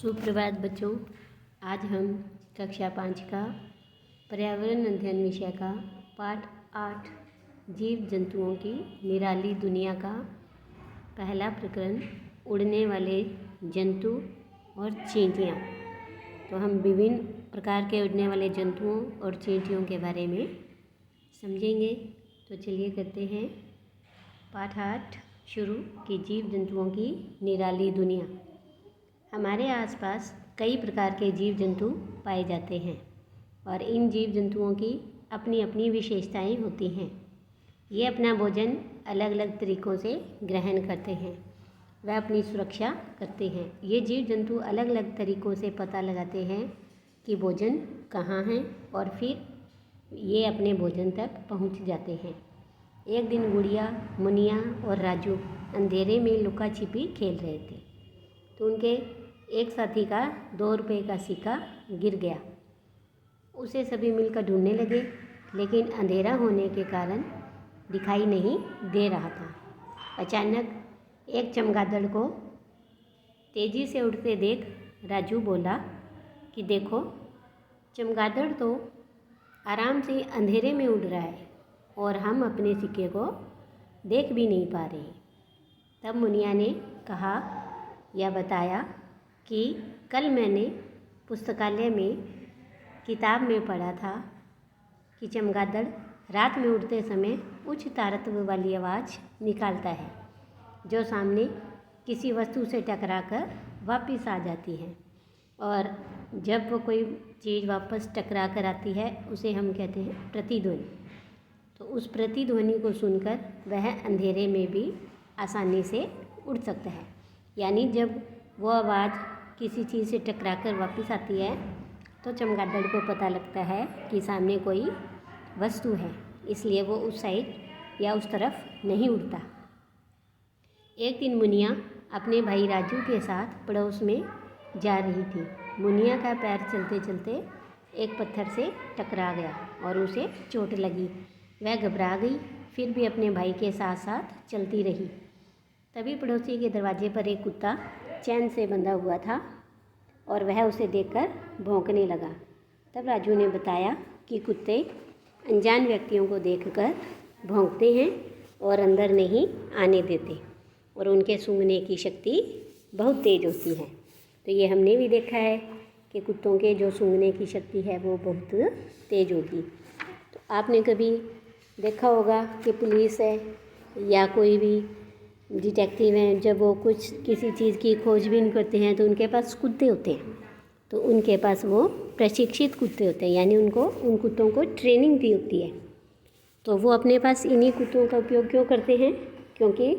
सुप्रभात बच्चों। आज हम कक्षा 5 का पर्यावरण अध्ययन विषय का पाठ 8 जीव जंतुओं की निराली दुनिया का पहला प्रकरण उड़ने वाले जंतु और चींटियाँ। तो हम विभिन्न प्रकार के उड़ने वाले जंतुओं और चींटियों के बारे में समझेंगे। तो चलिए करते हैं पाठ 8 शुरू कि जीव जंतुओं की निराली दुनिया। हमारे आसपास कई प्रकार के जीव जंतु पाए जाते हैं और इन जीव जंतुओं की अपनी अपनी विशेषताएं होती हैं। ये अपना भोजन अलग अलग तरीक़ों से ग्रहण करते हैं। वह अपनी सुरक्षा करते हैं। ये जीव जंतु अलग अलग तरीक़ों से पता लगाते हैं कि भोजन कहाँ है और फिर ये अपने भोजन तक पहुंच जाते हैं। एक दिन गुड़िया, मुनिया और राजू अंधेरे में लुका छिपी खेल रहे थे तो उनके एक साथी का 2 रुपये का सिक्का गिर गया। उसे सभी मिलकर ढूंढने लगे, लेकिन अंधेरा होने के कारण दिखाई नहीं दे रहा था। अचानक एक चमगादड़ को तेज़ी से उड़ते देख राजू बोला कि देखो, चमगादड़ तो आराम से अंधेरे में उड़ रहा है और हम अपने सिक्के को देख भी नहीं पा रहे। तब मुनिया ने कहा या बताया कि कल मैंने पुस्तकालय में किताब में पढ़ा था कि चमगादड़ रात में उड़ते समय उच्च तारतम्य वाली आवाज़ निकालता है जो सामने किसी वस्तु से टकराकर वापस आ जाती है, और जब वो कोई चीज़ वापस टकरा कर आती है उसे हम कहते हैं प्रतिध्वनि। तो उस प्रतिध्वनि को सुनकर वह अंधेरे में भी आसानी से उड़ सकता है। यानी जब वो आवाज़ किसी चीज़ से टकराकर वापस आती है तो चमगादड़ को पता लगता है कि सामने कोई वस्तु है, इसलिए वो उस साइड या उस तरफ नहीं उड़ता। एक दिन मुनिया अपने भाई राजू के साथ पड़ोस में जा रही थी। मुनिया का पैर चलते चलते एक पत्थर से टकरा गया और उसे चोट लगी। वह घबरा गई, फिर भी अपने भाई के साथ साथ चलती रही। तभी पड़ोसी के दरवाजे पर एक कुत्ता चैन से बंधा हुआ था और वह उसे देखकर भौंकने लगा। तब राजू ने बताया कि कुत्ते अनजान व्यक्तियों को देखकर भौंकते हैं और अंदर नहीं आने देते, और उनके सूंघने की शक्ति बहुत तेज़ होती है। तो ये हमने भी देखा है कि कुत्तों के जो सूंघने की शक्ति है वो बहुत तेज़ होगी। तो आपने कभी देखा होगा कि पुलिस है या कोई भी डिटेक्टिव हैं, जब वो कुछ किसी चीज़ की खोजबीन करते हैं तो उनके पास कुत्ते होते हैं। तो उनके पास वो प्रशिक्षित कुत्ते होते हैं, यानी उनको उन कुत्तों को ट्रेनिंग दी होती है। तो वो अपने पास इन्हीं कुत्तों का उपयोग क्यों करते हैं? क्योंकि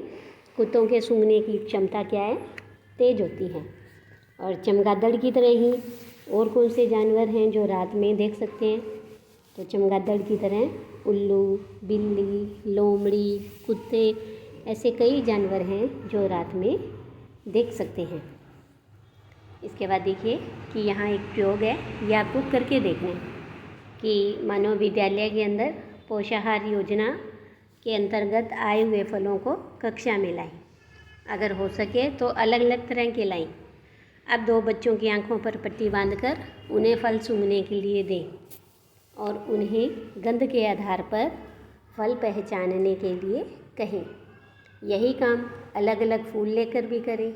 कुत्तों के सूंघने की क्षमता क्या है? तेज़ होती है। और चमगादड़ की तरह ही और कौन से जानवर हैं जो रात में देख सकते हैं? तो चमगादड़ की तरह उल्लू, बिल्ली, लोमड़ी, कुत्ते, ऐसे कई जानवर हैं जो रात में देख सकते हैं। इसके बाद देखिए कि यहाँ एक प्रयोग है, ये आपको करके देखना है कि मानव विद्यालय के अंदर पोषाहार योजना के अंतर्गत आए हुए फलों को कक्षा में लाएं। अगर हो सके तो अलग अलग तरह के लाएं। अब 2 बच्चों की आंखों पर पट्टी बांधकर उन्हें फल सूंघने के लिए दें और उन्हें गंध के आधार पर फल पहचानने के लिए कहें। यही काम अलग अलग फूल लेकर भी करें,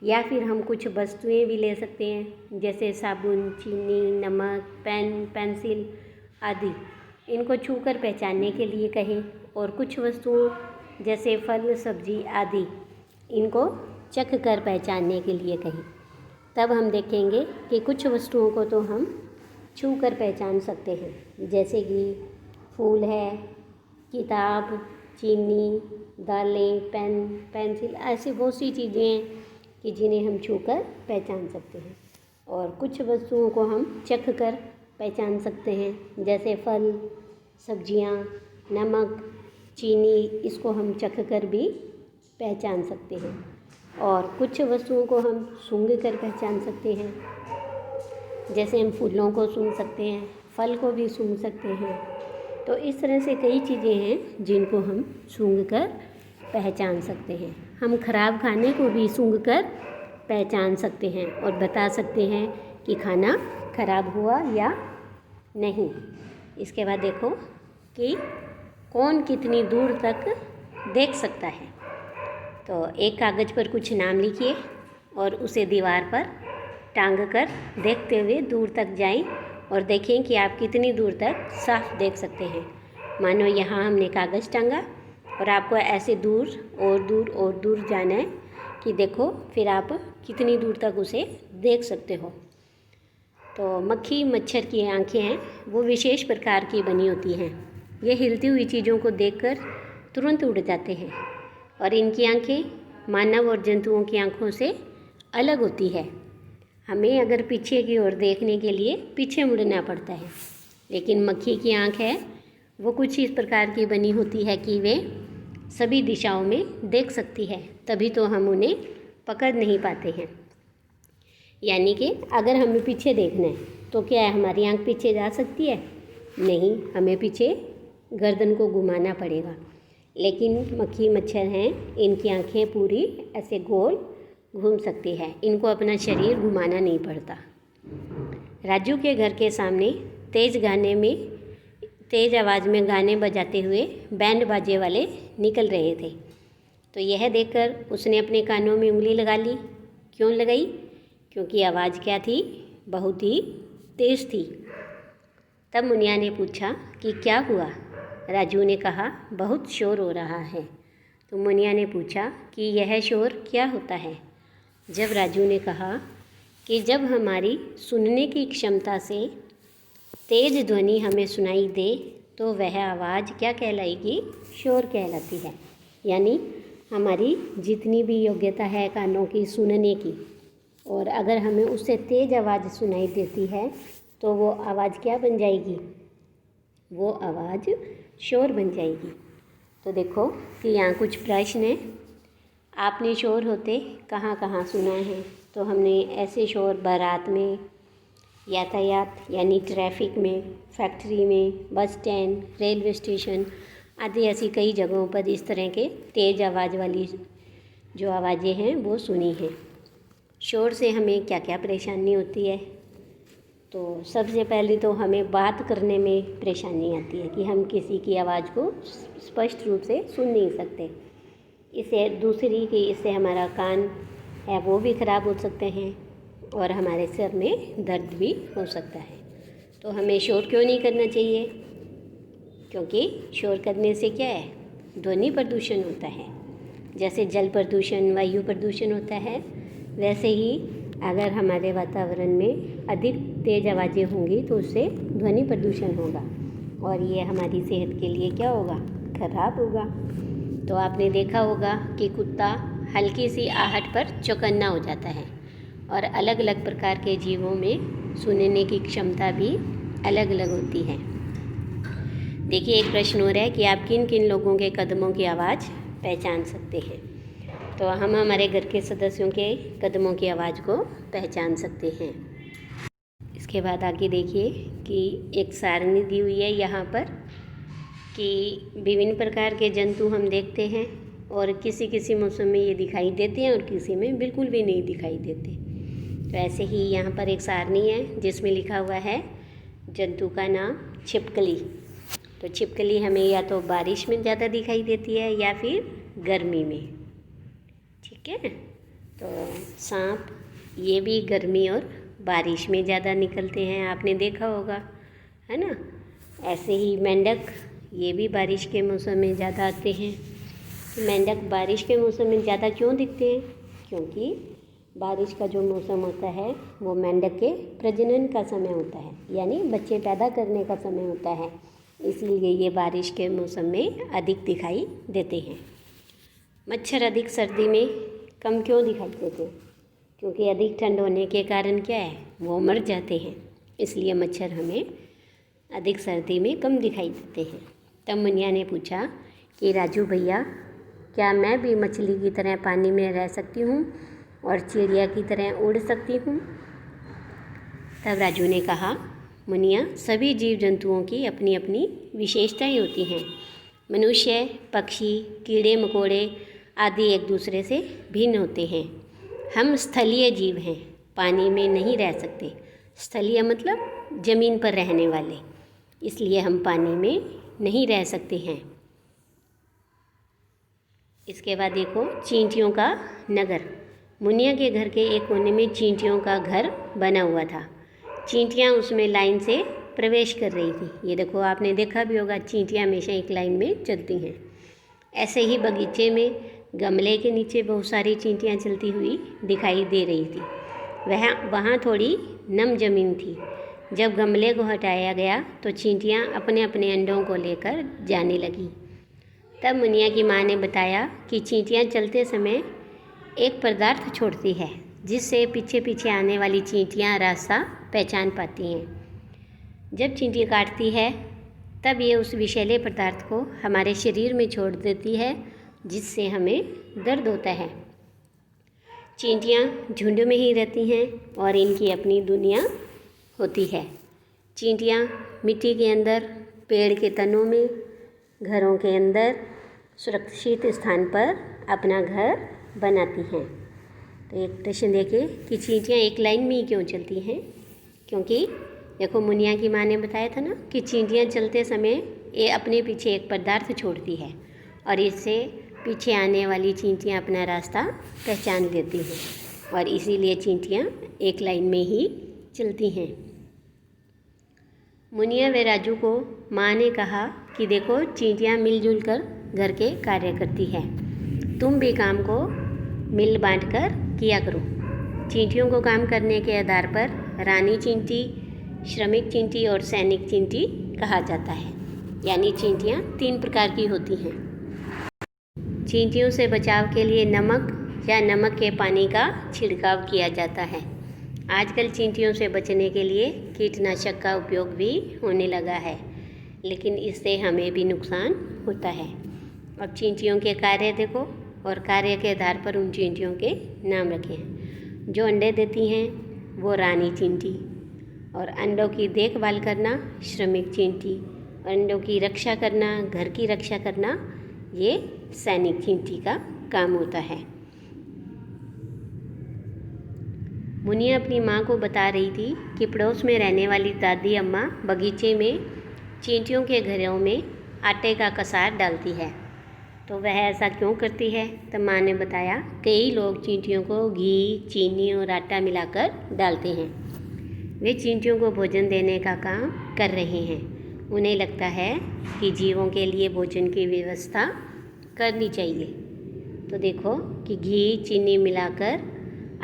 या फिर हम कुछ वस्तुएं भी ले सकते हैं जैसे साबुन, चीनी, नमक, पेन, पेंसिल आदि। इनको छूकर पहचानने के लिए कहें, और कुछ वस्तुओं जैसे फल, सब्जी आदि इनको चख कर पहचानने के लिए कहें। तब हम देखेंगे कि कुछ वस्तुओं को तो हम छू कर पहचान सकते हैं, जैसे कि फूल है, किताब, चीनी, दालें, पेन, पेंसिल, ऐसी बहुत सी चीज़ें हैं कि जिन्हें हम छूकर पहचान सकते हैं। और कुछ वस्तुओं को हम चख कर पहचान सकते हैं, जैसे फल, सब्जियां, नमक, चीनी, इसको हम चख कर भी पहचान सकते हैं। और कुछ वस्तुओं को हम सूंघ कर पहचान सकते हैं, जैसे हम फूलों को सूंघ सकते हैं, फल को भी सूंघ सकते हैं। तो इस तरह से कई चीज़ें हैं जिनको हम सूंघ कर पहचान सकते हैं। हम खराब खाने को भी सूंघ कर पहचान सकते हैं और बता सकते हैं कि खाना खराब हुआ या नहीं। इसके बाद देखो कि कौन कितनी दूर तक देख सकता है। तो एक कागज़ पर कुछ नाम लिखिए और उसे दीवार पर टांग कर देखते हुए दूर तक जाएं और देखें कि आप कितनी दूर तक साफ देख सकते हैं। मानो यहाँ हमने कागज़ टांगा और आपको ऐसे दूर और दूर और दूर जाना है कि देखो फिर आप कितनी दूर तक उसे देख सकते हो। तो मक्खी मच्छर की आंखें हैं वो विशेष प्रकार की बनी होती हैं। ये हिलती हुई चीज़ों को देखकर तुरंत उड़ जाते हैं और इनकी आंखें मानव और जंतुओं की आंखों से अलग होती है। हमें अगर पीछे की ओर देखने के लिए पीछे मुड़ना पड़ता है, लेकिन मक्खी की आंख है वो कुछ इस प्रकार की बनी होती है कि वे सभी दिशाओं में देख सकती है, तभी तो हम उन्हें पकड़ नहीं पाते हैं। यानी कि अगर हमें पीछे देखना है तो क्या है, हमारी आंख पीछे जा सकती है? नहीं, हमें पीछे गर्दन को घुमाना पड़ेगा। लेकिन मक्खी मच्छर हैं, इनकी आंखें पूरी ऐसे गोल घूम सकती है, इनको अपना शरीर घुमाना नहीं पड़ता। राजू के घर के सामने तेज़ आवाज़ में गाने बजाते हुए बैंड बाजे वाले निकल रहे थे। तो यह देखकर उसने अपने कानों में उंगली लगा ली। क्यों लगाई? क्योंकि आवाज़ क्या थी? बहुत ही तेज़ थी। तब मुनिया ने पूछा कि क्या हुआ? राजू ने कहा बहुत शोर हो रहा है। तो मुनिया ने पूछा कि यह शोर क्या होता है? जब राजू ने कहा कि जब हमारी सुनने की क्षमता से तेज़ ध्वनि हमें सुनाई दे तो वह आवाज़ क्या कहलाएगी? शोर कहलाती है। यानी हमारी जितनी भी योग्यता है कानों की सुनने की, और अगर हमें उससे तेज़ आवाज़ सुनाई देती है तो वो आवाज़ क्या बन जाएगी? वो आवाज़ शोर बन जाएगी। तो देखो कि यहाँ कुछ प्रश्न हैं। आपने शोर होते कहाँ कहाँ सुना है? तो हमने ऐसे शोर बारात में, यातायात यानी ट्रैफिक में, फैक्ट्री में, बस स्टैंड, रेलवे स्टेशन आदि ऐसी कई जगहों पर इस तरह के तेज़ आवाज़ वाली जो आवाज़ें हैं वो सुनी हैं। शोर से हमें क्या क्या परेशानी होती है? तो सबसे पहले तो हमें बात करने में परेशानी आती है कि हम किसी की आवाज़ को स्पष्ट रूप से सुन नहीं सकते। इससे हमारा कान है वो भी ख़राब हो सकते हैं और हमारे सिर में दर्द भी हो सकता है। तो हमें शोर क्यों नहीं करना चाहिए? क्योंकि शोर करने से क्या है? ध्वनि प्रदूषण होता है। जैसे जल प्रदूषण, वायु प्रदूषण होता है, वैसे ही अगर हमारे वातावरण में अधिक तेज़ आवाज़ें होंगी तो उससे ध्वनि प्रदूषण होगा और ये हमारी सेहत के लिए क्या होगा? खराब होगा। तो आपने देखा होगा कि कुत्ता हल्की सी आहट पर चौकन्ना हो जाता है और अलग अलग प्रकार के जीवों में सुनने की क्षमता भी अलग अलग होती है। देखिए एक प्रश्न हो रहा है कि आप किन किन लोगों के कदमों की आवाज़ पहचान सकते हैं? तो हम हमारे घर के सदस्यों के कदमों की आवाज़ को पहचान सकते हैं। इसके बाद आगे देखिए कि एक सारणी दी हुई है यहाँ पर कि विभिन्न प्रकार के जंतु हम देखते हैं और किसी किसी मौसम में ये दिखाई देते हैं और किसी में बिल्कुल भी नहीं दिखाई देते। तो ऐसे ही यहाँ पर एक सारणी है जिसमें लिखा हुआ है जंतु का नाम छिपकली। तो छिपकली हमें या तो बारिश में ज़्यादा दिखाई देती है या फिर गर्मी में, ठीक है। तो सांप ये भी गर्मी और बारिश में ज़्यादा निकलते हैं, आपने देखा होगा, है ना। ऐसे ही मेंढक ये भी बारिश के मौसम में ज़्यादा आते हैं। तो मेंढक बारिश के मौसम में ज़्यादा क्यों दिखते हैं? क्योंकि बारिश का जो मौसम होता है वो मेंढक के प्रजनन का समय होता है, यानी बच्चे पैदा करने का समय होता है, इसलिए ये बारिश के मौसम में अधिक दिखाई देते हैं। मच्छर अधिक सर्दी में कम क्यों दिखाई देते हैं? क्योंकि अधिक ठंड होने के कारण क्या है, वो मर जाते हैं, इसलिए मच्छर हमें अधिक सर्दी में कम दिखाई देते हैं। तब मुनिया ने पूछा कि राजू भैया, क्या मैं भी मछली की तरह पानी में रह सकती हूँ और चिड़िया की तरह उड़ सकती हूँ? तब राजू ने कहा, मुनिया, सभी जीव जंतुओं की अपनी अपनी विशेषताएं होती हैं। मनुष्य, पक्षी, कीड़े मकोड़े आदि एक दूसरे से भिन्न होते हैं। हम स्थलीय जीव हैं, पानी में नहीं रह सकते। स्थलीय मतलब ज़मीन पर रहने वाले, इसलिए हम पानी में नहीं रह सकते हैं। इसके बाद देखो चींटियों का नगर। मुनिया के घर के एक कोने में चींटियों का घर बना हुआ था। चींटियाँ उसमें लाइन से प्रवेश कर रही थी। ये देखो, आपने देखा भी होगा, चींटियाँ हमेशा एक लाइन में चलती हैं। ऐसे ही बगीचे में गमले के नीचे बहुत सारी चींटियाँ चलती हुई दिखाई दे रही थी। वहाँ थोड़ी नम जमीन थी। जब गमले को हटाया गया तो चींटियाँ अपने अपने अंडों को लेकर जाने लगीं। तब मुनिया की माँ ने बताया कि चींटियाँ चलते समय एक पदार्थ छोड़ती है, जिससे पीछे पीछे आने वाली चींटियाँ रास्ता पहचान पाती हैं। जब चींटी काटती है तब ये उस विषैले पदार्थ को हमारे शरीर में छोड़ देती है, जिससे हमें दर्द होता है। चींटियाँ झुंड में ही रहती हैं और इनकी अपनी दुनिया होती है। चींटियाँ मिट्टी के अंदर, पेड़ के तनों में, घरों के अंदर सुरक्षित स्थान पर अपना घर बनाती हैं। तो एक प्रश्न देखिए कि चींटियाँ एक लाइन में ही क्यों चलती हैं? क्योंकि देखो, मुनिया की माँ ने बताया था ना कि चींटियाँ चलते समय ये अपने पीछे एक पदार्थ छोड़ती है और इससे पीछे आने वाली चींटियाँ अपना रास्ता पहचान लेती हैं और इसीलिए चींटियाँ एक लाइन में ही चलती हैं। मुनिया व राजू को माँ ने कहा कि देखो, चींटियाँ मिलजुल कर घर के कार्य करती है, तुम भी काम को मिल बांट कर किया करो। चींटियों को काम करने के आधार पर रानी चींटी, श्रमिक चींटी और सैनिक चींटी कहा जाता है। यानी चींटियाँ 3 प्रकार की होती हैं। चींटियों से बचाव के लिए नमक या नमक के पानी का छिड़काव किया जाता है। आजकल चींटियों से बचने के लिए कीटनाशक का उपयोग भी होने लगा है, लेकिन इससे हमें भी नुकसान होता है। अब चींटियों के कार्य देखो और कार्य के आधार पर उन चींटियों के नाम रखे हैं। जो अंडे देती हैं वो रानी चींटी, और अंडों की देखभाल करना श्रमिक चींटी, अंडों की रक्षा करना, घर की रक्षा करना, ये सैनिक चींटी का काम होता है। मुनिया अपनी माँ को बता रही थी कि पड़ोस में रहने वाली दादी अम्मा बगीचे में चींटियों के घरों में आटे का कसार डालती है। तो वह ऐसा क्यों करती है? तो माँ ने बताया, कई लोग चींटियों को घी, चीनी और आटा मिलाकर डालते हैं। वे चींटियों को भोजन देने का काम कर रहे हैं। उन्हें लगता है कि जीवों के लिए भोजन की व्यवस्था करनी चाहिए। तो देखो कि घी, चीनी मिलाकर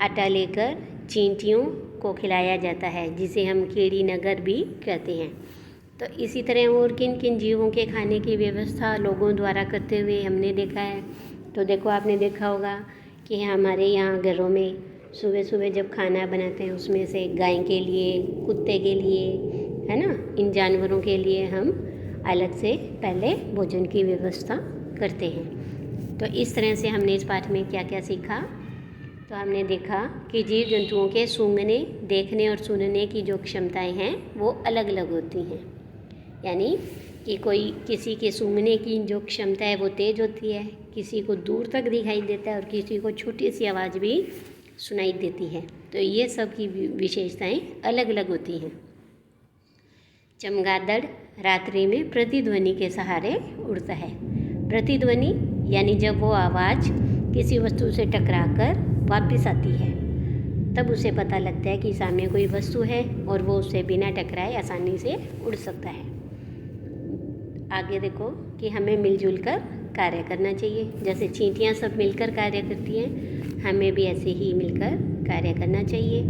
आटा लेकर चींटियों को खिलाया जाता है, जिसे हम कीड़ी नगर भी कहते हैं। तो इसी तरह और किन किन जीवों के खाने की व्यवस्था लोगों द्वारा करते हुए हमने देखा है। तो देखो, आपने देखा होगा कि हमारे यहाँ घरों में सुबह सुबह जब खाना बनाते हैं उसमें से गाय के लिए, कुत्ते के लिए, है ना, इन जानवरों के लिए हम अलग से पहले भोजन की व्यवस्था करते हैं। तो इस तरह से हमने इस पाठ में क्या क्या सीखा? तो हमने देखा कि जीव जंतुओं के सूंघने, देखने और सुनने की जो क्षमताएं हैं वो अलग अलग होती हैं। यानी कि कोई किसी के सूंघने की जो क्षमता है वो तेज़ होती है, किसी को दूर तक दिखाई देता है और किसी को छोटी सी आवाज़ भी सुनाई देती है। तो ये सब की विशेषताएं अलग अलग होती हैं। चमगादड़ रात्रि में प्रतिध्वनि के सहारे उड़ता है। प्रतिध्वनि यानी जब वो आवाज़ किसी वस्तु से टकराकर वापस आती है तब उसे पता लगता है कि सामने कोई वस्तु है और वो उससे बिना टकराए आसानी से उड़ सकता है। आगे देखो कि हमें मिलजुल कर कार्य करना चाहिए। जैसे चींटियाँ सब मिलकर कार्य करती हैं, हमें भी ऐसे ही मिलकर कार्य करना चाहिए।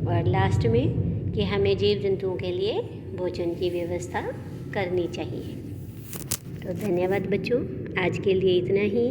और लास्ट में कि हमें जीव जंतुओं के लिए भोजन की व्यवस्था करनी चाहिए। तो धन्यवाद बच्चों, आज के लिए इतना ही।